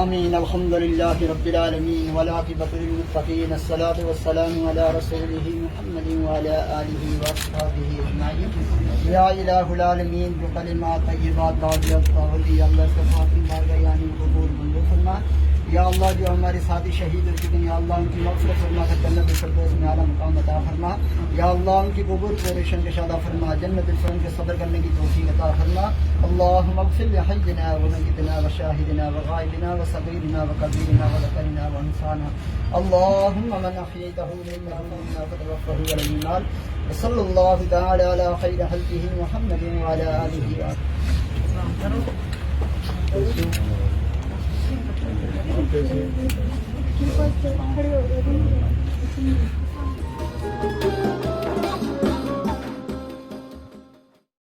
आमीन। अल्हम्दुलिल्लाहि रब्बिल आलमीन वल आक़िबतु लिल मुत्तक़ीन अस्सलातु वस्सलामु अला रसूलिहि मुहम्मदिन व अला आलिहि व अस्हाबिहि अजमाइन। या इलाहुल आलमीन बिकलिमात तय्यिबात बाक़ियात तावली अल्लाह सफ़ाती बारगाह यानी कबूल मंजूर फरमा। या अल्लाह जो हमारे साथी शहीद हो चुके हैं या अल्लाह उनकी मग़फ़िरत फरमा, जन्नतुल फ़िरदौस में आला मुक़ाम अता फरमा। या अल्लाह उनकी कब्र को रोशन कशादा फरमा, जन्नतुल फ़िरदौस के सब्र करने की तौफ़ीक़ अता फरमा। अल्लाहुम्मा अग़फ़िर लिहय्यिना व मय्यितिना व शाहिदिना व गायबिना व सग़ीरिना व कबीरिना व ज़करिना व उन्साना। अल्लाहुम्मा मन अहयैतहु मिन्ना फ़तवफ़्फ़हु अलल ईमान। व सल्लल्लाहु तआला अला खैरि ख़ल्क़िही मुहम्मदिन व अला आलिहि व